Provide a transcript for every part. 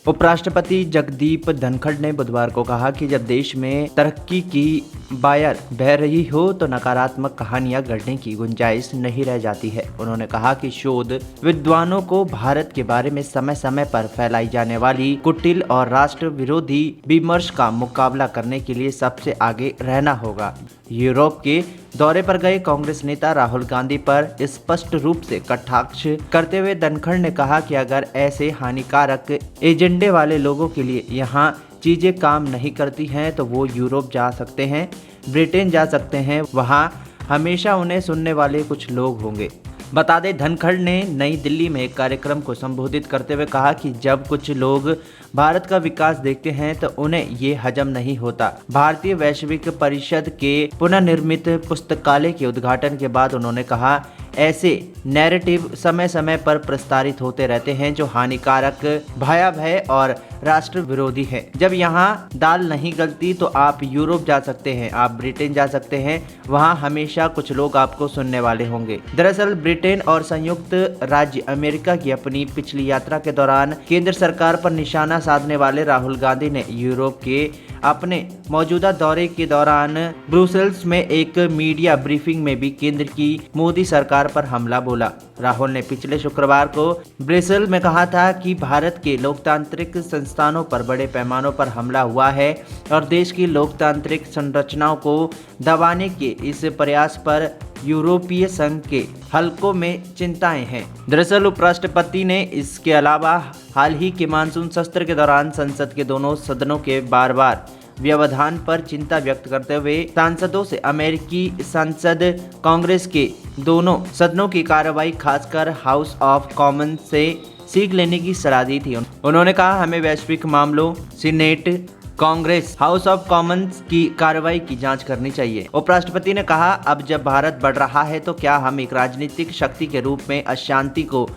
उपराष्ट्रपति जगदीप धनखड़ ने बुधवार को कहा कि जब देश में तरक्की की बायर बह रही हो तो नकारात्मक कहानियां गढ़ने की गुंजाइश नहीं रह जाती है। उन्होंने कहा कि शोध विद्वानों को भारत के बारे में समय समय पर फैलाई जाने वाली कुटिल और राष्ट्र विरोधी विमर्श का मुकाबला करने के लिए सबसे आगे रहना होगा। यूरोप के दौरे पर गए कांग्रेस नेता राहुल गांधी पर स्पष्ट रूप से कटाक्ष करते हुए धनखड़ ने कहा कि अगर ऐसे हानिकारक एजेंडे वाले लोगों के लिए यहाँ चीजें काम नहीं करती हैं तो वो यूरोप जा सकते हैं, ब्रिटेन जा सकते हैं, वहाँ हमेशा उन्हें सुनने वाले कुछ लोग होंगे। बता दें, धनखड़ ने नई दिल्ली में एक कार्यक्रम को संबोधित करते हुए कहा कि जब कुछ लोग भारत का विकास देखते हैं तो उन्हें ये हजम नहीं होता। भारतीय वैश्विक परिषद के पुनर्निर्मित पुस्तकालय के उद्घाटन के बाद उन्होंने कहा, ऐसे नैरेटिव समय समय पर प्रसारित होते रहते हैं जो हानिकारक, भयावह और राष्ट्र विरोधी है। जब यहाँ दाल नहीं गलती तो आप यूरोप जा सकते हैं, आप ब्रिटेन जा सकते हैं, वहाँ हमेशा कुछ लोग आपको सुनने वाले होंगे। दरअसल ब्रिटेन और संयुक्त राज्य अमेरिका की अपनी पिछली यात्रा के दौरान केंद्र सरकार पर निशाना साधने वाले राहुल गांधी ने यूरोप के अपने मौजूदा दौरे के दौरान ब्रुसेल्स में एक मीडिया ब्रीफिंग में भी केंद्र की मोदी सरकार पर हमला बोला। राहुल ने पिछले शुक्रवार को ब्रुसेल्स में कहा था कि भारत के लोकतांत्रिक संस्थानों पर बड़े पैमानों पर हमला हुआ है और देश की लोकतांत्रिक संरचनाओं को दबाने के इस प्रयास पर यूरोपीय संघ के हलकों में चिंताएं हैं। दरअसल उपराष्ट्रपति ने इसके अलावा हाल ही के मानसून सत्र के दौरान संसद के दोनों सदनों के बार बार व्यवधान पर चिंता व्यक्त करते हुए सांसदों से अमेरिकी संसद कांग्रेस के दोनों सदनों की कार्रवाई खासकर हाउस ऑफ कॉमन्स से सीख लेने की सलाह दी थी। उन्होंने कहा, हमें वैश्विक मामलों, senate, Congress, house of Commons की कार्रवाई की जांच करनी चाहिए। उपराष्ट्रपति ने कहा, अब जब भारत बढ़ रहा है तो क्या हम एक राजनीतिक शक्ति के रूप में अशांति को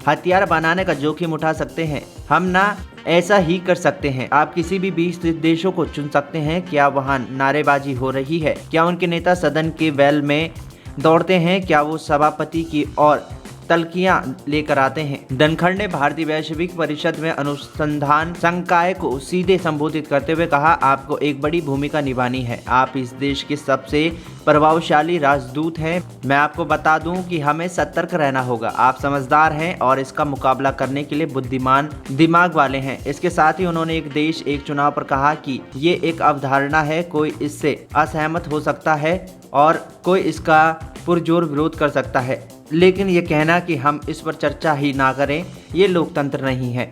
हथियार बनाने का जोखिम उठा सकते हैं? हम ना ऐसा ही कर सकते हैं। आप किसी भी 20 देशों को चुन सकते हैं। क्या वहाँ नारेबाजी हो रही है? क्या उनके नेता सदन के वेल में दौड़ते हैं? क्या वो सभापति की और तल्खियां लेकर आते हैं? धनखड़ ने भारतीय वैश्विक परिषद में अनुसंधान संकाय को सीधे संबोधित करते हुए कहा, आपको एक बड़ी भूमिका निभानी है। आप इस देश के सबसे प्रभावशाली राजदूत हैं। मैं आपको बता दूं कि हमें सतर्क रहना होगा। आप समझदार हैं और इसका मुकाबला करने के लिए बुद्धिमान दिमाग वाले हैं। इसके साथ ही उन्होंने एक देश एक चुनाव पर कहा कि ये एक अवधारणा है, कोई इससे असहमत हो सकता है और कोई इसका पुरजोर विरोध कर सकता है, लेकिन ये कहना कि हम इस पर चर्चा ही ना करें, ये लोकतंत्र नहीं है।